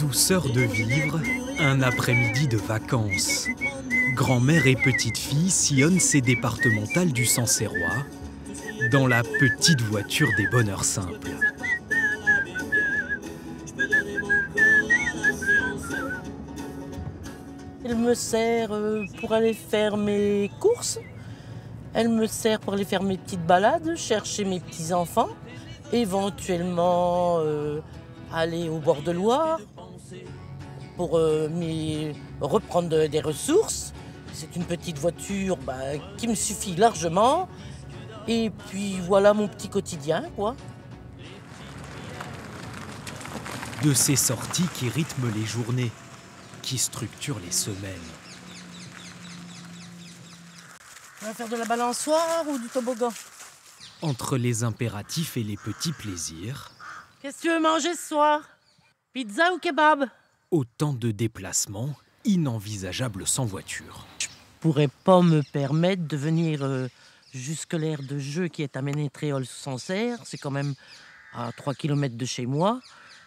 douceur de vivre, un après-midi de vacances. Grand-mère et petite-fille sillonnent ces départementales du Sancerrois dans la petite voiture des bonheurs simples. Elle me sert pour aller faire mes courses. Elle me sert pour aller faire mes petites balades, chercher mes petits-enfants. Éventuellement aller au bord de Loire pour reprendre des ressources. C'est une petite voiture qui me suffit largement. Et puis voilà mon petit quotidien, quoi. De ces sorties qui rythment les journées, qui structurent les semaines. On va faire de la balançoire ou du toboggan? Entre les impératifs et les petits plaisirs, Qu'est-ce que tu veux manger ce soir? Pizza ou kebab? autant de déplacements inenvisageables sans voiture. Je pourrais pas me permettre de venir jusque l'aire de jeu qui est à Ménétréol-Sancerre. C'est quand même à 3 km de chez moi.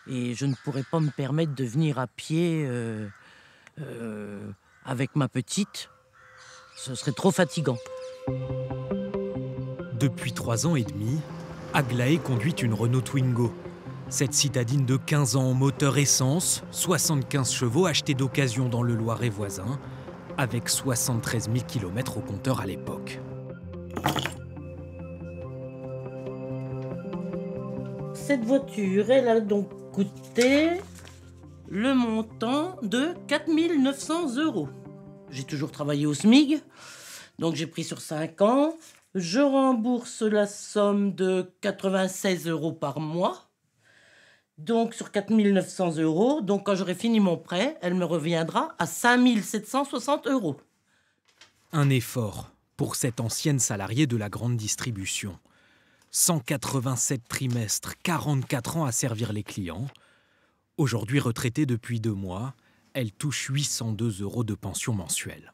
Et je ne pourrais pas me permettre de venir à pied avec ma petite. Ce serait trop fatigant. Depuis 3 ans et demi, Aglaé conduit une Renault Twingo. Cette citadine de 15 ans en moteur essence, 75 chevaux achetés d'occasion dans le Loiret voisin, avec 73 000 km au compteur à l'époque. Cette voiture, elle a donc coûté le montant de 4 900 €. J'ai toujours travaillé au SMIG, donc j'ai pris sur 5 ans. Je rembourse la somme de 96 € par mois. Donc sur 4 900 €. Donc quand j'aurai fini mon prêt, elle me reviendra à 5 760 €. Un effort pour cette ancienne salariée de la grande distribution. 187 trimestres, 44 ans à servir les clients. Aujourd'hui retraitée depuis 2 mois, elle touche 802 € de pension mensuelle.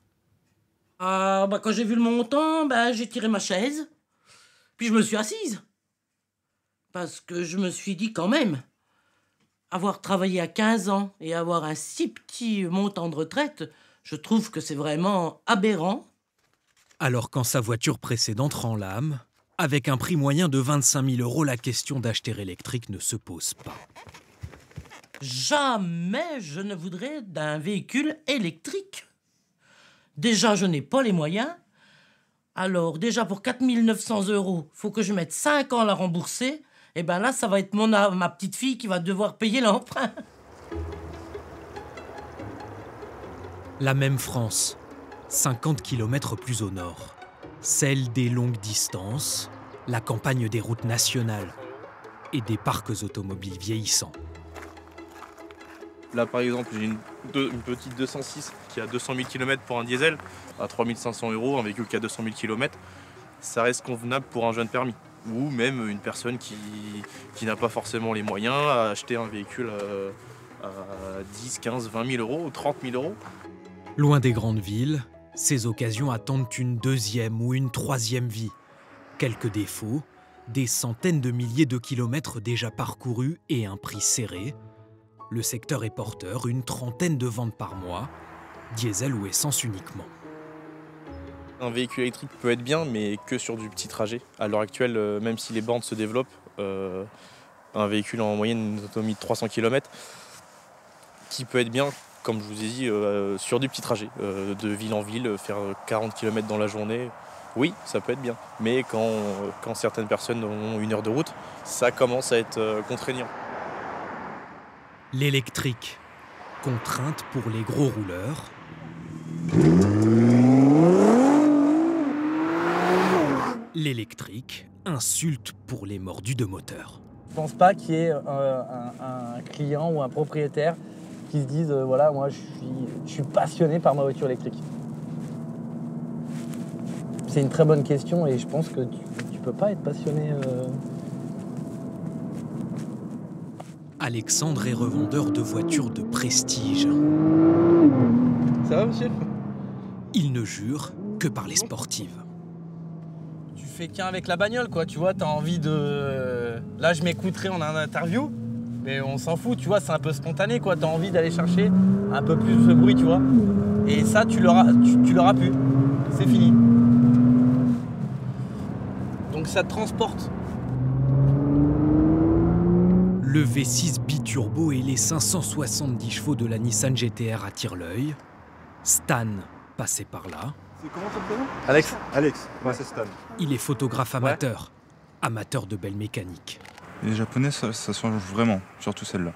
Quand j'ai vu le montant, j'ai tiré ma chaise. Puis je me suis assise. Parce que je me suis dit quand même, avoir travaillé à 15 ans et avoir un si petit montant de retraite, je trouve que c'est vraiment aberrant. Alors quand sa voiture précédente rend l'âme, avec un prix moyen de 25 000 €, la question d'acheter électrique ne se pose pas. Jamais je ne voudrais d'un véhicule électrique. Déjà, je n'ai pas les moyens. Alors, déjà, pour 4 900 €, faut que je mette 5 ans à la rembourser. Et là, ça va être ma petite fille qui va devoir payer l'emprunt. La même France, 50 km plus au nord. Celle des longues distances, la campagne des routes nationales et des parcs automobiles vieillissants. Là, par exemple, j'ai une petite 206 qui a 200 000 km pour un diesel à 3 500 €, un véhicule qui a 200 000 km. Ça reste convenable pour un jeune permis. Ou même une personne qui n'a pas forcément les moyens à acheter un véhicule à 10, 15, 20 000 € ou 30 000 €. Loin des grandes villes, ces occasions attendent une deuxième ou une troisième vie. Quelques défauts, des centaines de milliers de kilomètres déjà parcourus et un prix serré. Le secteur est porteur, une trentaine de ventes par mois, diesel ou essence uniquement. Un véhicule électrique peut être bien, mais que sur du petit trajet. À l'heure actuelle, même si les bornes se développent, un véhicule en moyenne une autonomie de 300 km, qui peut être bien, comme je vous ai dit, sur du petit trajet, de ville en ville, faire 40 km dans la journée. Oui, ça peut être bien. Mais quand certaines personnes ont 1 heure de route, ça commence à être contraignant. L'électrique, contrainte pour les gros rouleurs. L'électrique, insulte pour les mordus de moteur. Je pense pas qu'il y ait un client ou un propriétaire qui se dise voilà, moi je suis passionné par ma voiture électrique. C'est une très bonne question et je pense que tu peux pas être passionné. Alexandre est revendeur de voitures de prestige. Ça va, monsieur? Il ne jure que par les sportives. Tu fais qu'un avec la bagnole, quoi. Tu vois, t'as envie de... Là, je m'écouterai en interview. Mais on s'en fout, tu vois, c'est un peu spontané, quoi. T'as envie d'aller chercher un peu plus de bruit, tu vois. Et ça, tu l'auras plus. C'est fini. Donc ça te transporte. Le V6 biturbo et les 570 chevaux de la Nissan GT-R attirent l'œil. Stan passait par là. C'est comment ton prénom? Alex. Alex, moi c'est Stan. Il est photographe amateur, amateur de belle mécanique. Les japonais, ça change vraiment, surtout celle-là.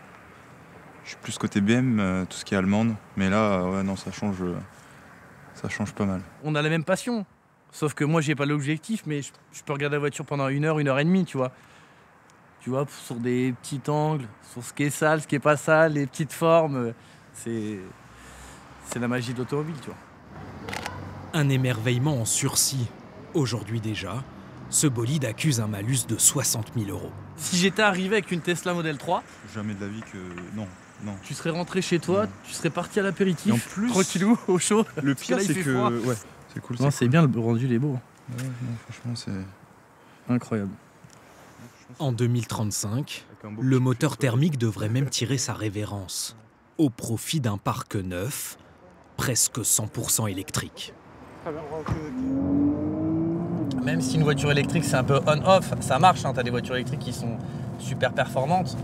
Je suis plus côté BM, tout ce qui est allemande, mais là, ouais, non, ça change pas mal. On a la même passion. Sauf que moi, j'ai pas l'objectif, mais je peux regarder la voiture pendant 1 heure, 1 heure et demie, tu vois. Tu vois, sur des petits angles, sur ce qui est sale, ce qui est pas sale, les petites formes. C'est la magie de l'automobile, tu vois. Un émerveillement en sursis. Aujourd'hui déjà, ce bolide accuse un malus de 60 000 €. Si j'étais arrivé avec une Tesla Model 3, Jamais de la vie que... Non. tu serais rentré chez toi, tu serais parti à l'apéritif, Et en plus, tranquillou, au chaud. Le Parce pire, là, il c'est fait que... froid. Ouais, c'est cool. Non, c'est bien, le rendu, il est beau. Ouais, non, franchement, c'est... Incroyable. En 2035, Avec un beau le petit moteur plus, thermique devrait même tirer sa révérence, au profit d'un parc neuf, presque 100% électrique. Même si une voiture électrique, c'est un peu on-off, ça marche, hein, t'as des voitures électriques qui sont super performantes,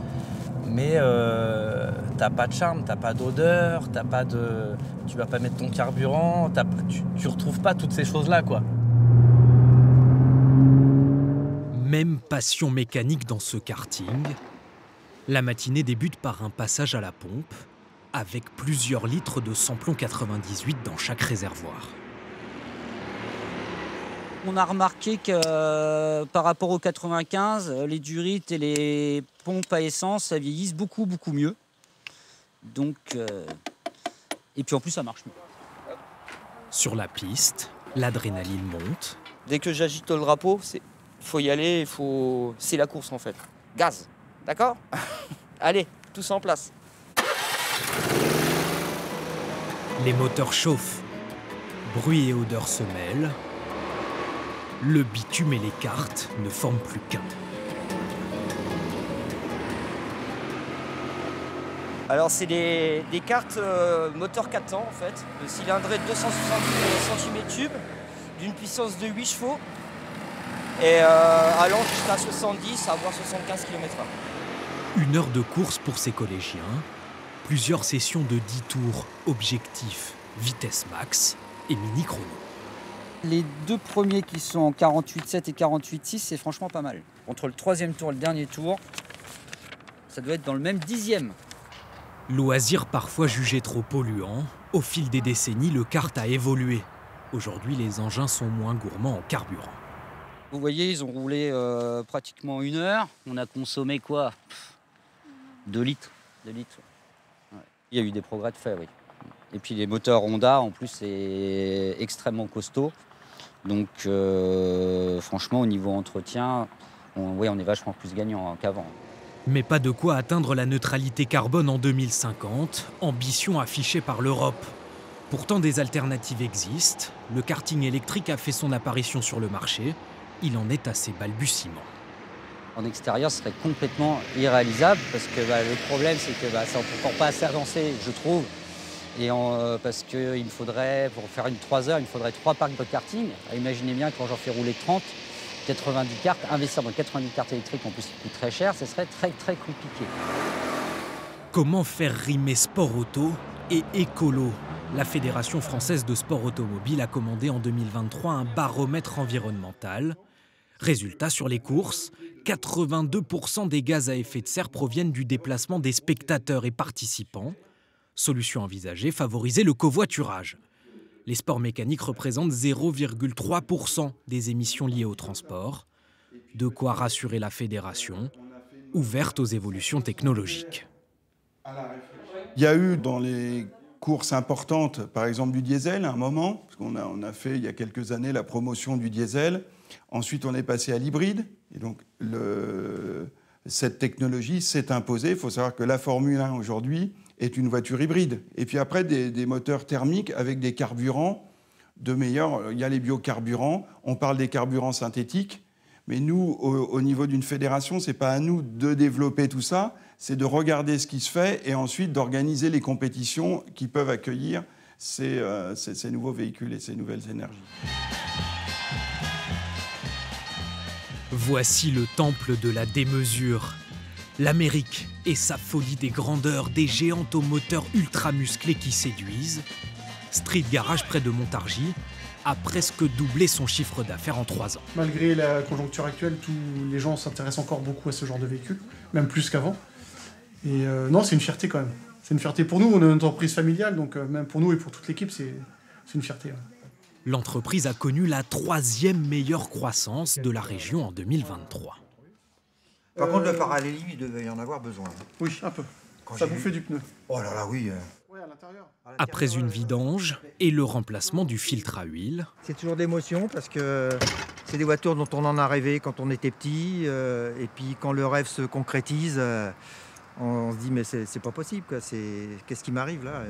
mais t'as pas de charme, t'as pas d'odeur, tu vas pas mettre ton carburant, tu retrouves pas toutes ces choses-là, quoi. Même passion mécanique dans ce karting. La matinée débute par un passage à la pompe, avec plusieurs litres de samplon 98 dans chaque réservoir. On a remarqué que par rapport au 95, les durites et les pompes à essence, ça vieillissent beaucoup mieux. Donc, et puis en plus, ça marche mieux. Sur la piste, l'adrénaline monte. Dès que j'agite le drapeau, faut y aller, c'est la course en fait. Gaz, d'accord? Allez, tous en place. Les moteurs chauffent. Bruit et odeur se mêlent. Le bitume et les cartes ne forment plus qu'un. Alors c'est des cartes moteur 4 temps en fait. Le cylindré de 270 cm3 d'une puissance de 8 chevaux et allant jusqu'à 70 à voire 75 km/h. 1 heure de course pour ces collégiens. Plusieurs sessions de 10 tours, objectif, vitesse max et mini-chrono. Les 2 premiers qui sont en 48,7 et 48,6, c'est franchement pas mal. Entre le 3e tour et le dernier tour, ça doit être dans le même 10e. Loisir parfois jugé trop polluant, au fil des décennies, le kart a évolué. Aujourd'hui, les engins sont moins gourmands en carburant. Vous voyez, ils ont roulé pratiquement 1 heure. On a consommé quoi? 2 litres. 2 litres. Ouais. Il y a eu des progrès de fait, oui. Et puis les moteurs Honda, en plus, c'est extrêmement costaud. Donc, franchement, au niveau entretien, on est vachement plus gagnant qu'avant. Mais pas de quoi atteindre la neutralité carbone en 2050, ambition affichée par l'Europe. Pourtant, des alternatives existent. Le karting électrique a fait son apparition sur le marché. Il en est à ses balbutiements. En extérieur, ce serait complètement irréalisable parce que le problème, c'est que c'est encore pas assez avancé, je trouve. Et parce qu'il me faudrait, pour faire une 3 heures, il me faudrait 3 parcs de karting. Imaginez bien quand j'en fais rouler 30, 90 cartes, investir dans 90 cartes électriques en plus qui coûte très cher, ce serait très très compliqué. Comment faire rimer sport auto et écolo? La Fédération française de sport automobile a commandé en 2023 un baromètre environnemental. Résultat, sur les courses, 82% des gaz à effet de serre proviennent du déplacement des spectateurs et participants. Solution envisagée, favoriser le covoiturage. Les sports mécaniques représentent 0,3% des émissions liées au transport. De quoi rassurer la fédération, ouverte aux évolutions technologiques. Il y a eu dans les courses importantes, par exemple du diesel à un moment, parce qu'on a fait il y a quelques années la promotion du diesel. Ensuite, on est passé à l'hybride. Et donc, cette technologie s'est imposée. Il faut savoir que la Formule 1 aujourd'hui est une voiture hybride. Et puis après, des moteurs thermiques avec des carburants de meilleurs. Il y a les biocarburants. On parle des carburants synthétiques. Mais nous, au niveau d'une fédération, ce n'est pas à nous de développer tout ça, c'est de regarder ce qui se fait et ensuite d'organiser les compétitions qui peuvent accueillir ces nouveaux véhicules et ces nouvelles énergies. Voici le temple de la démesure. L'Amérique et sa folie des grandeurs, des géantes aux moteurs ultra musclés qui séduisent. Street Garage près de Montargis a presque doublé son chiffre d'affaires en 3 ans. Malgré la conjoncture actuelle, tous les gens s'intéressent encore beaucoup à ce genre de véhicule, même plus qu'avant. Et non, c'est une fierté quand même. C'est une fierté pour nous, on est une entreprise familiale, donc même pour nous et pour toute l'équipe, c'est une fierté. Ouais. L'entreprise a connu la 3e meilleure croissance de la région en 2023. Par contre, le parallélisme, il devait y en avoir besoin. Oui, un peu. Ça bouffait du pneu. Oh là là, oui. Ouais, à l'intérieur. Après une vidange et le remplacement du filtre à huile. C'est toujours d'émotion parce que c'est des voitures dont on en a rêvé quand on était petit. Et puis quand le rêve se concrétise, on se dit mais c'est pas possible, quoi. Qu'est-ce qui m'arrive là?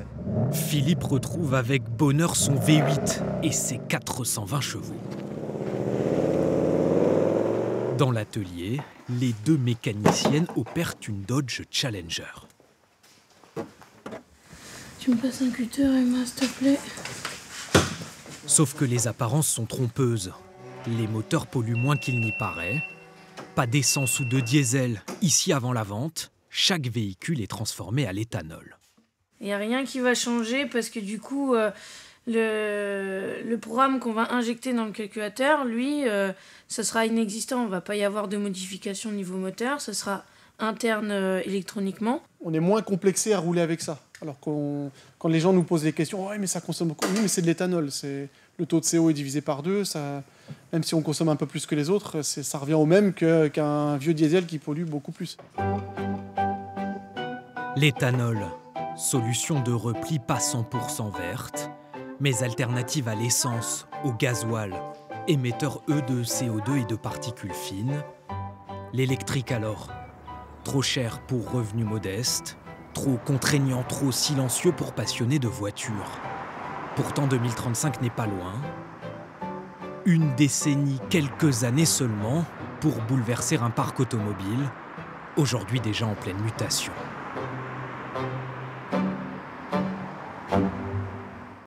Philippe retrouve avec bonheur son V8 et ses 420 chevaux. Dans l'atelier, les 2 mécaniciennes opèrent une Dodge Challenger. Tu me passes un cutter, Emma, s'il te plaît. Sauf que les apparences sont trompeuses. Les moteurs polluent moins qu'il n'y paraît. Pas d'essence ou de diesel ici avant la vente. Chaque véhicule est transformé à l'éthanol. Il n'y a rien qui va changer parce que du coup, le programme qu'on va injecter dans le calculateur, lui, ça sera inexistant. Il ne va pas y avoir de modification au niveau moteur. Ça sera interne électroniquement. On est moins complexé à rouler avec ça. Alors quand les gens nous posent des questions, ouais, mais ça consomme beaucoup. Oui, mais c'est de l'éthanol. Le taux de CO est divisé par 2. Ça, même si on consomme un peu plus que les autres, ça revient au même qu'un vieux diesel qui pollue beaucoup plus. L'éthanol, solution de repli pas 100% verte, mais alternative à l'essence, au gasoil, émetteur de CO2 et de particules fines. L'électrique alors, trop cher pour revenus modestes, trop contraignant, trop silencieux pour passionnés de voitures. Pourtant 2035 n'est pas loin. Une décennie, quelques années seulement, pour bouleverser un parc automobile, aujourd'hui déjà en pleine mutation.